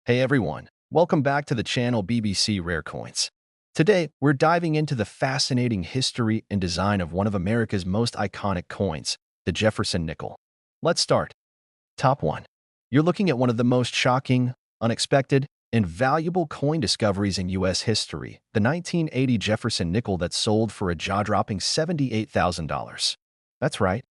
Hey everyone, welcome back to the channel BBC Rare Coins. Today, we're diving into the fascinating history and design of one of America's most iconic coins, the Jefferson nickel. Let's start. Top 1. You're looking at one of the most shocking, unexpected, and valuable coin discoveries in U.S. history, the 1980 Jefferson nickel that sold for a jaw-dropping $78,000. That's right,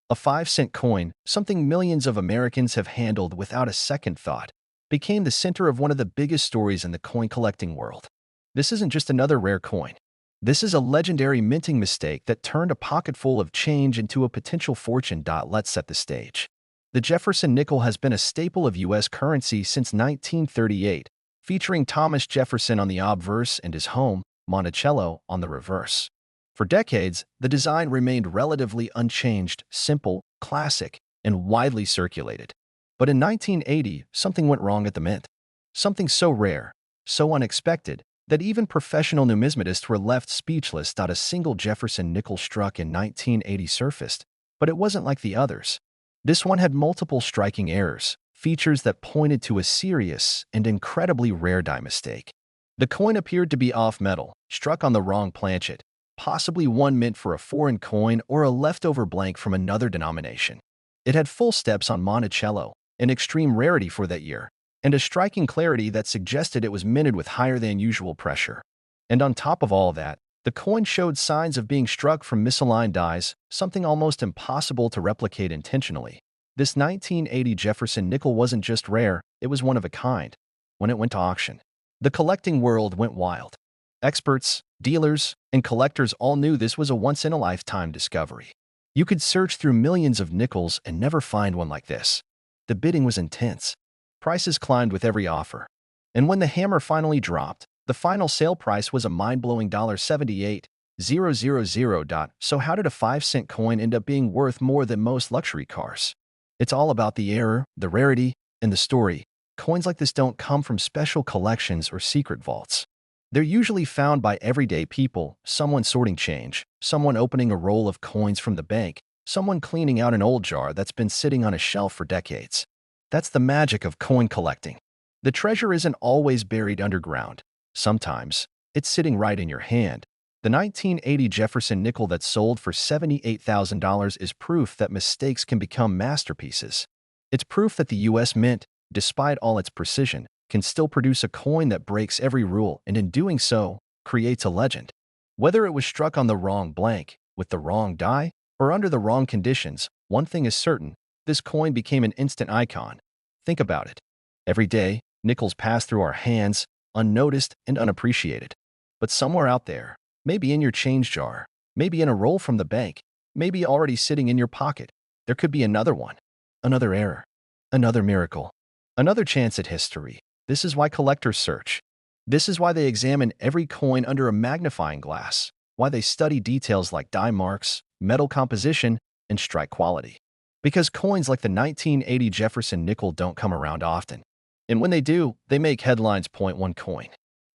a 5-cent coin, something millions of Americans have handled without a second thought, became the center of one of the biggest stories in the coin collecting world. This isn't just another rare coin. This is a legendary minting mistake that turned a pocketful of change into a potential fortune. Let's set the stage. The Jefferson nickel has been a staple of U.S. currency since 1938, featuring Thomas Jefferson on the obverse and his home, Monticello, on the reverse. For decades, the design remained relatively unchanged, simple, classic, and widely circulated. But in 1980, something went wrong at the mint. Something so rare, so unexpected, that even professional numismatists were left speechless. A single Jefferson nickel struck in 1980 surfaced, but it wasn't like the others. This one had multiple striking errors, features that pointed to a serious and incredibly rare die mistake. The coin appeared to be off metal, struck on the wrong planchet, possibly one meant for a foreign coin or a leftover blank from another denomination. It had full steps on Monticello, an extreme rarity for that year, and a striking clarity that suggested it was minted with higher than usual pressure. And on top of all that, the coin showed signs of being struck from misaligned dies, something almost impossible to replicate intentionally. This 1980 Jefferson nickel wasn't just rare, it was one of a kind. When it went to auction, the collecting world went wild. Experts, dealers, and collectors all knew this was a once-in-a-lifetime discovery. You could search through millions of nickels and never find one like this. The bidding was intense. Prices climbed with every offer. And when the hammer finally dropped, the final sale price was a mind-blowing $78,000. So how did a 5-cent coin end up being worth more than most luxury cars? It's all about the error, the rarity, and the story. Coins like this don't come from special collections or secret vaults. They're usually found by everyday people, someone sorting change, someone opening a roll of coins from the bank, someone cleaning out an old jar that's been sitting on a shelf for decades. That's the magic of coin collecting. The treasure isn't always buried underground. Sometimes, it's sitting right in your hand. The 1980 Jefferson nickel that sold for $78,000 is proof that mistakes can become masterpieces. It's proof that the U.S. Mint, despite all its precision, can still produce a coin that breaks every rule and in doing so, creates a legend. Whether it was struck on the wrong blank, with the wrong die, or under the wrong conditions, one thing is certain, this coin became an instant icon. Think about it. Every day, nickels pass through our hands, unnoticed and unappreciated. But somewhere out there, maybe in your change jar, maybe in a roll from the bank, maybe already sitting in your pocket, there could be another one, another error, another miracle, another chance at history. This is why collectors search. This is why they examine every coin under a magnifying glass, why they study details like die marks, metal composition, and strike quality. Because coins like the 1980 Jefferson nickel don't come around often. And when they do, they make headlines. Point one coin.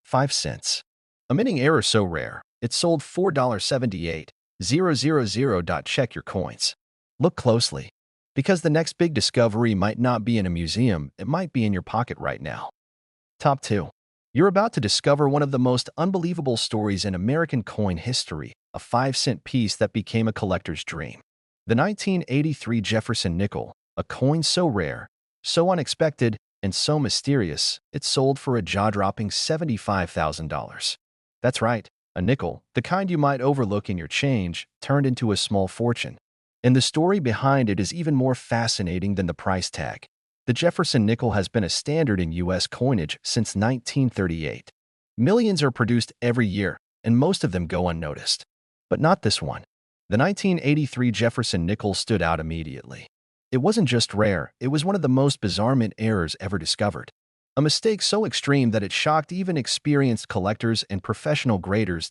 5 cents. A minting error so rare, it sold $4.78,000. Check your coins. Look closely. Because the next big discovery might not be in a museum, it might be in your pocket right now. Top 2. You're about to discover one of the most unbelievable stories in American coin history, a 5-cent piece that became a collector's dream. The 1983 Jefferson nickel, a coin so rare, so unexpected, and so mysterious, it sold for a jaw-dropping $75,000. That's right, a nickel, the kind you might overlook in your change, turned into a small fortune. And the story behind it is even more fascinating than the price tag. The Jefferson nickel has been a standard in U.S. coinage since 1938. Millions are produced every year, and most of them go unnoticed. But not this one. The 1983 Jefferson nickel stood out immediately. It wasn't just rare, it was one of the most bizarre mint errors ever discovered. A mistake so extreme that it shocked even experienced collectors and professional graders.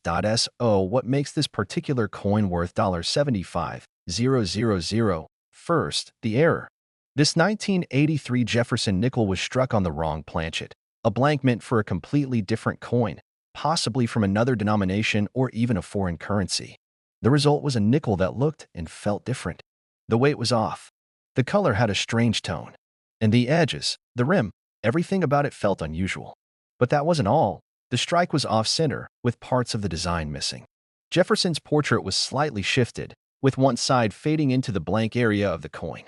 What makes this particular coin worth $75,000? First, the error. This 1983 Jefferson nickel was struck on the wrong planchet, a blank meant for a completely different coin, possibly from another denomination or even a foreign currency. The result was a nickel that looked and felt different. The weight was off. The color had a strange tone. And the edges, the rim, Everything about it felt unusual. But that wasn't all. The strike was off-center, with parts of the design missing. Jefferson's portrait was slightly shifted, with one side fading into the blank area of the coin.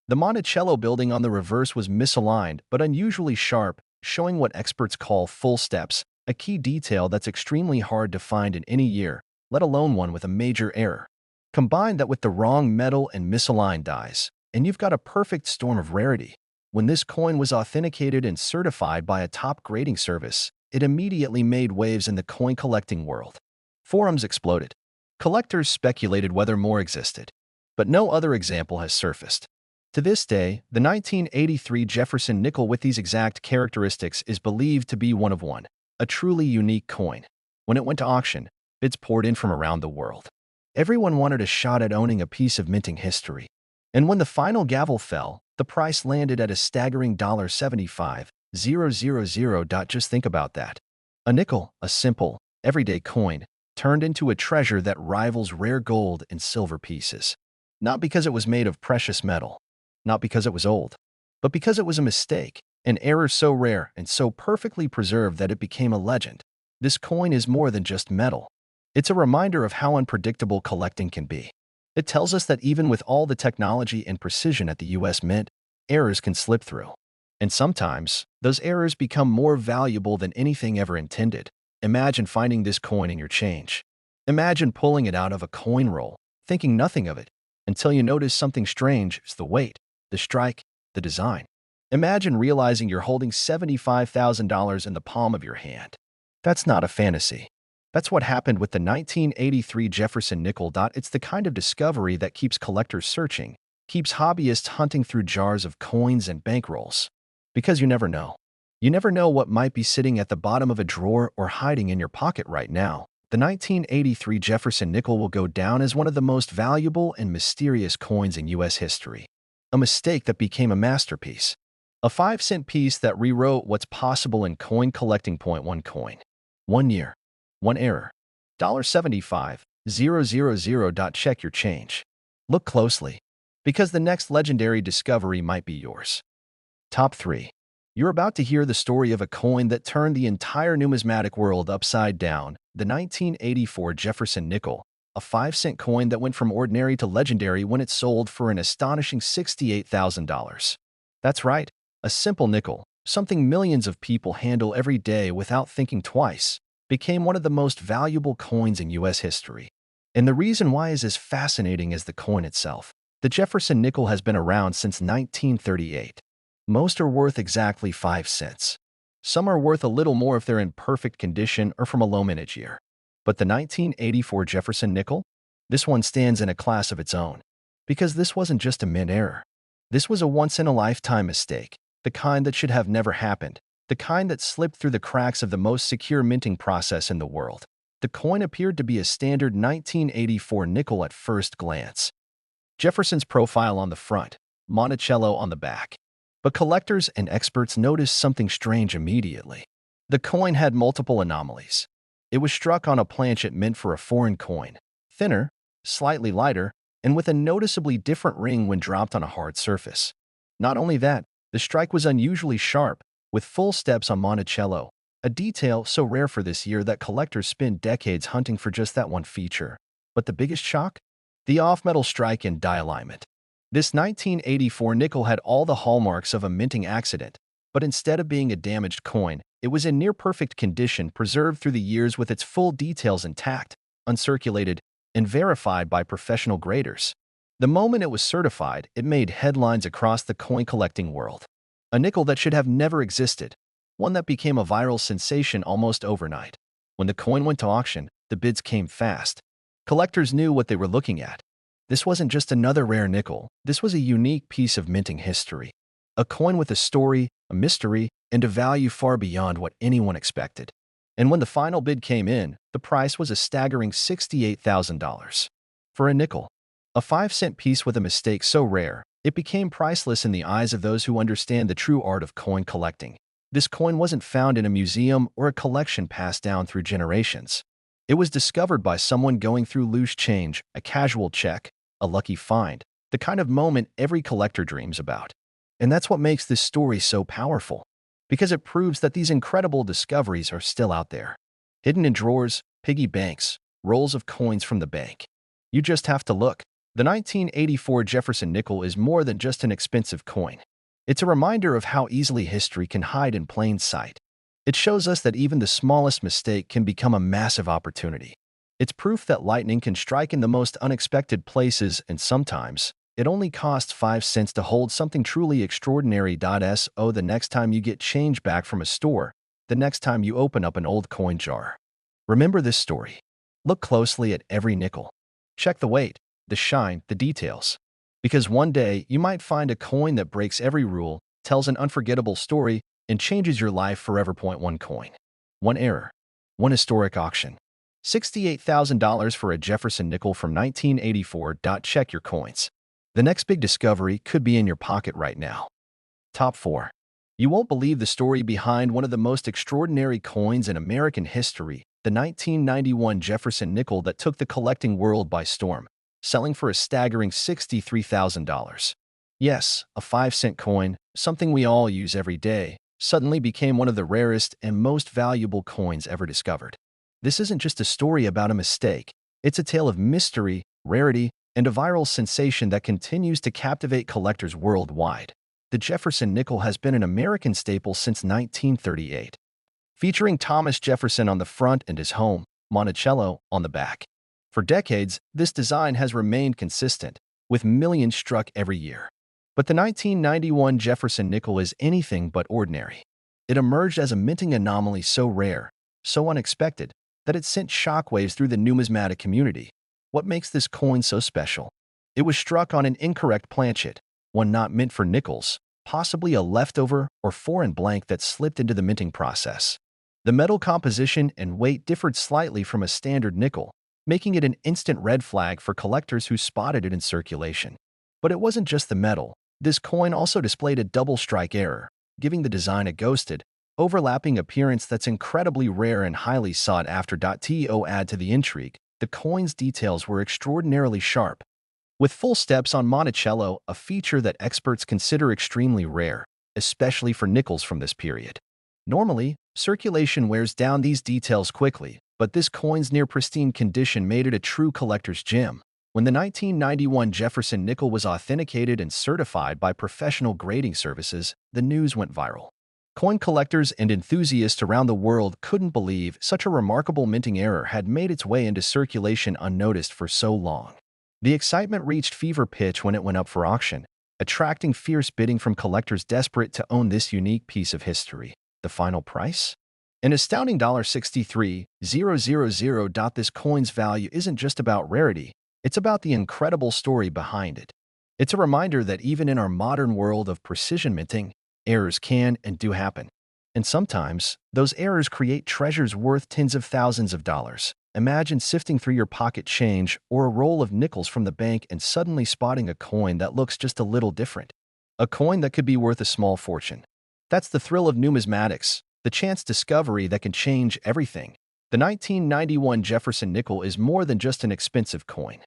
The Monticello building on the reverse was misaligned but unusually sharp, showing what experts call full steps, a key detail that's extremely hard to find in any year, let alone one with a major error. Combine that with the wrong metal and misaligned dies, and you've got a perfect storm of rarity. When this coin was authenticated and certified by a top grading service, it immediately made waves in the coin collecting world. Forums exploded. Collectors speculated whether more existed, but no other example has surfaced. To this day, the 1983 Jefferson nickel with these exact characteristics is believed to be one of one, a truly unique coin. When it went to auction, bids poured in from around the world. Everyone wanted a shot at owning a piece of minting history. And when the final gavel fell, the price landed at a staggering $75,000. Just think about that. A nickel, a simple, everyday coin, turned into a treasure that rivals rare gold and silver pieces. Not because it was made of precious metal, not because it was old, but because it was a mistake, an error so rare and so perfectly preserved that it became a legend. This coin is more than just metal. It's a reminder of how unpredictable collecting can be. It tells us that even with all the technology and precision at the US Mint, errors can slip through. And sometimes, those errors become more valuable than anything ever intended. Imagine finding this coin in your change. Imagine pulling it out of a coin roll, thinking nothing of it, until you notice something strange. It's the weight, the strike, the design. Imagine realizing you're holding $75,000 in the palm of your hand. That's not a fantasy. That's what happened with the 1983 Jefferson nickel. It's the kind of discovery that keeps collectors searching, keeps hobbyists hunting through jars of coins and bankrolls. Because you never know. You never know what might be sitting at the bottom of a drawer or hiding in your pocket right now. The 1983 Jefferson nickel will go down as one of the most valuable and mysterious coins in U.S. history. A mistake that became a masterpiece. A 5-cent piece that rewrote what's possible in coin collecting. One coin. 1 year. 1 error. $75,000. Check your change. Look closely, because the next legendary discovery might be yours. Top 3. You're about to hear the story of a coin that turned the entire numismatic world upside down, the 1984 Jefferson nickel, a 5-cent coin that went from ordinary to legendary when it sold for an astonishing $68,000. That's right, a simple nickel, something millions of people handle every day without thinking twice, became one of the most valuable coins in U.S. history. And the reason why is as fascinating as the coin itself. The Jefferson nickel has been around since 1938. Most are worth exactly 5 cents. Some are worth a little more if they're in perfect condition or from a low mintage year. But the 1984 Jefferson nickel? This one stands in a class of its own. Because this wasn't just a mint error. This was a once-in-a-lifetime mistake, the kind that should have never happened, the kind that slipped through the cracks of the most secure minting process in the world. The coin appeared to be a standard 1984 nickel at first glance. Jefferson's profile on the front, Monticello on the back. But collectors and experts noticed something strange immediately. The coin had multiple anomalies. It was struck on a planchet meant for a foreign coin, thinner, slightly lighter, and with a noticeably different ring when dropped on a hard surface. Not only that, the strike was unusually sharp, with full steps on Monticello, a detail so rare for this year that collectors spend decades hunting for just that one feature. But the biggest shock? The off-metal strike and die alignment. This 1984 nickel had all the hallmarks of a minting accident, but instead of being a damaged coin, it was in near-perfect condition, preserved through the years with its full details intact, uncirculated, and verified by professional graders. The moment it was certified, it made headlines across the coin collecting world. A nickel that should have never existed, one that became a viral sensation almost overnight. When the coin went to auction, the bids came fast. Collectors knew what they were looking at. This wasn't just another rare nickel, this was a unique piece of minting history. A coin with a story, a mystery, and a value far beyond what anyone expected. And when the final bid came in, the price was a staggering $68,000. For a nickel, a 5-cent piece with a mistake so rare, it became priceless in the eyes of those who understand the true art of coin collecting. This coin wasn't found in a museum or a collection passed down through generations. It was discovered by someone going through loose change, a casual check, a lucky find, the kind of moment every collector dreams about. And that's what makes this story so powerful. because it proves that these incredible discoveries are still out there, hidden in drawers, piggy banks, rolls of coins from the bank. You just have to look. The 1984 Jefferson nickel is more than just an expensive coin. It's a reminder of how easily history can hide in plain sight. It shows us that even the smallest mistake can become a massive opportunity. It's proof that lightning can strike in the most unexpected places, and sometimes it only costs 5 cents to hold something truly extraordinary. So the next time you get change back from a store, the next time you open up an old coin jar, remember this story. Look closely at every nickel. Check the weight, the shine, the details. Because one day you might find a coin that breaks every rule, tells an unforgettable story, and changes your life forever. One coin. One error. One historic auction. $68,000 for a Jefferson nickel from 1984. Check your coins. The next big discovery could be in your pocket right now. Top 4. You won't believe the story behind one of the most extraordinary coins in American history, the 1991 Jefferson nickel that took the collecting world by storm, selling for a staggering $63,000. Yes, a 5-cent coin, something we all use every day, suddenly became one of the rarest and most valuable coins ever discovered. This isn't just a story about a mistake. It's a tale of mystery, rarity, and a viral sensation that continues to captivate collectors worldwide. The Jefferson nickel has been an American staple since 1938. Featuring Thomas Jefferson on the front and his home, Monticello, on the back. For decades, this design has remained consistent, with millions struck every year. But the 1991 Jefferson nickel is anything but ordinary. It emerged as a minting anomaly so rare, so unexpected, that it sent shockwaves through the numismatic community. What makes this coin so special? It was struck on an incorrect planchet, one not meant for nickels, possibly a leftover or foreign blank that slipped into the minting process. The metal composition and weight differed slightly from a standard nickel, making it an instant red flag for collectors who spotted it in circulation. But it wasn't just the metal. This coin also displayed a double strike error, giving the design a ghosted, overlapping appearance that's incredibly rare and highly sought after. To add to the intrigue, the coin's details were extraordinarily sharp, with full steps on Monticello, a feature that experts consider extremely rare, especially for nickels from this period. Normally, circulation wears down these details quickly, but this coin's near-pristine condition made it a true collector's gem. When the 1991 Jefferson nickel was authenticated and certified by professional grading services, the news went viral. Coin collectors and enthusiasts around the world couldn't believe such a remarkable minting error had made its way into circulation unnoticed for so long. The excitement reached fever pitch when it went up for auction, attracting fierce bidding from collectors desperate to own this unique piece of history. The final price? An astounding $63,000. This coin's value isn't just about rarity, it's about the incredible story behind it. It's a reminder that even in our modern world of precision minting, errors can and do happen. And sometimes, those errors create treasures worth tens of thousands of dollars. Imagine sifting through your pocket change or a roll of nickels from the bank and suddenly spotting a coin that looks just a little different. A coin that could be worth a small fortune. That's the thrill of numismatics, the chance discovery that can change everything. The 1991 Jefferson nickel is more than just an expensive coin.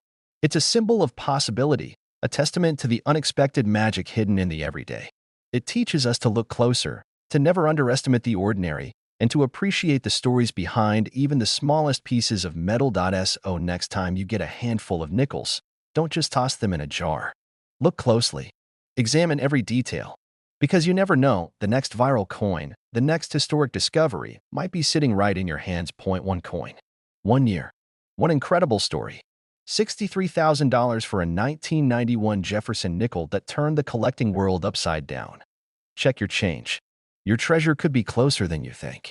It's a symbol of possibility, a testament to the unexpected magic hidden in the everyday. It teaches us to look closer, to never underestimate the ordinary, and to appreciate the stories behind even the smallest pieces of metal. So next time you get a handful of nickels, don't just toss them in a jar. Look closely. Examine every detail. Because you never know, the next viral coin, the next historic discovery, might be sitting right in your hands. One coin. 1 year. One incredible story. $63,000 for a 1991 Jefferson nickel that turned the collecting world upside down. Check your change. Your treasure could be closer than you think.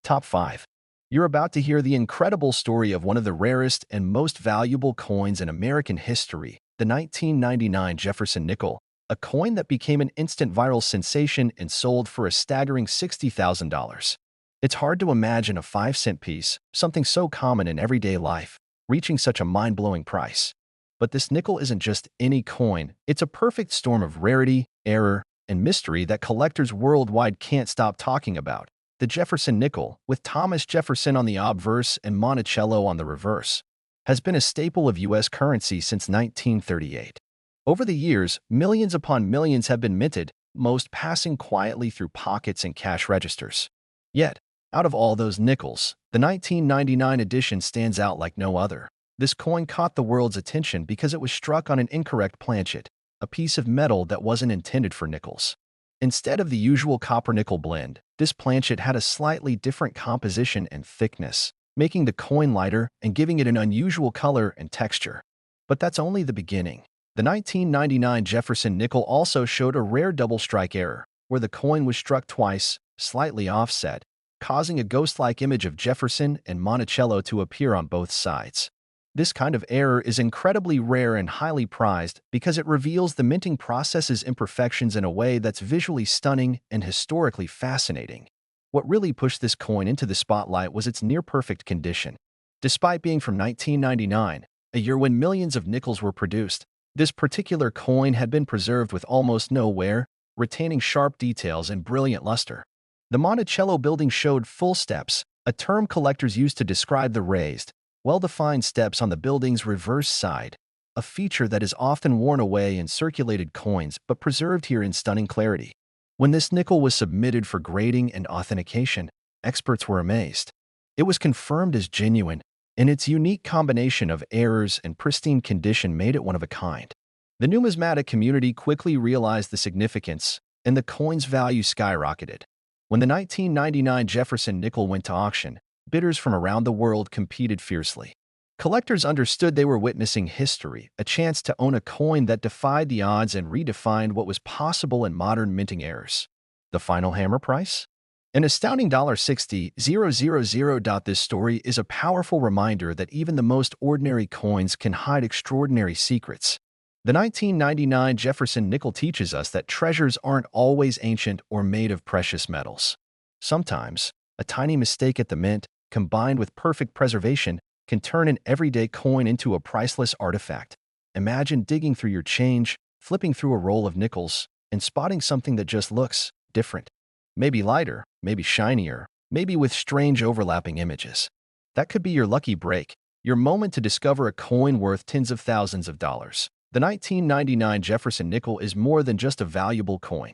Top 5. You're about to hear the incredible story of one of the rarest and most valuable coins in American history, the 1999 Jefferson nickel, a coin that became an instant viral sensation and sold for a staggering $60,000. It's hard to imagine a 5-cent piece, something so common in everyday life, reaching such a mind-blowing price. But this nickel isn't just any coin, it's a perfect storm of rarity, error, and mystery that collectors worldwide can't stop talking about. The Jefferson nickel, with Thomas Jefferson on the obverse and Monticello on the reverse, has been a staple of U.S. currency since 1938. Over the years, millions upon millions have been minted, most passing quietly through pockets and cash registers. Yet, out of all those nickels, the 1999 edition stands out like no other. This coin caught the world's attention because it was struck on an incorrect planchet, a piece of metal that wasn't intended for nickels. Instead of the usual copper-nickel blend, this planchet had a slightly different composition and thickness, making the coin lighter and giving it an unusual color and texture. But that's only the beginning. The 1999 Jefferson nickel also showed a rare double strike error, where the coin was struck twice, slightly offset, causing a ghost-like image of Jefferson and Monticello to appear on both sides. This kind of error is incredibly rare and highly prized because it reveals the minting process's imperfections in a way that's visually stunning and historically fascinating. What really pushed this coin into the spotlight was its near-perfect condition. Despite being from 1999, a year when millions of nickels were produced, this particular coin had been preserved with almost no wear, retaining sharp details and brilliant luster. The Monticello building showed full steps, a term collectors use to describe the raised, well-defined steps on the building's reverse side, a feature that is often worn away in circulated coins but preserved here in stunning clarity. When this nickel was submitted for grading and authentication, experts were amazed. It was confirmed as genuine, and its unique combination of errors and pristine condition made it one of a kind. The numismatic community quickly realized the significance, and the coin's value skyrocketed. When the 1999 Jefferson nickel went to auction, bidders from around the world competed fiercely. Collectors understood they were witnessing history, a chance to own a coin that defied the odds and redefined what was possible in modern minting eras. The final hammer price? An astounding $60,000. This story is a powerful reminder that even the most ordinary coins can hide extraordinary secrets. The 1999 Jefferson nickel teaches us that treasures aren't always ancient or made of precious metals. Sometimes, a tiny mistake at the mint, combined with perfect preservation, can turn an everyday coin into a priceless artifact. Imagine digging through your change, flipping through a roll of nickels, and spotting something that just looks different. Maybe lighter, maybe shinier, maybe with strange overlapping images. That could be your lucky break, your moment to discover a coin worth tens of thousands of dollars. The 1999 Jefferson nickel is more than just a valuable coin.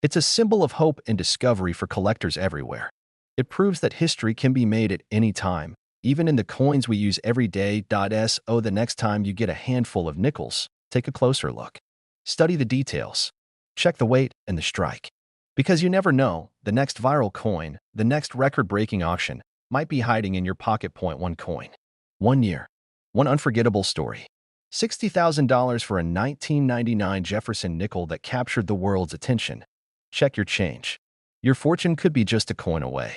It's a symbol of hope and discovery for collectors everywhere. It proves that history can be made at any time, even in the coins we use every day. So the next time you get a handful of nickels, take a closer look. Study the details. Check the weight and the strike. Because you never know, the next viral coin, the next record-breaking auction, might be hiding in your pocket. One coin. 1 year. One unforgettable story. $60,000 for a 1999 Jefferson nickel that captured the world's attention. Check your change. Your fortune could be just a coin away.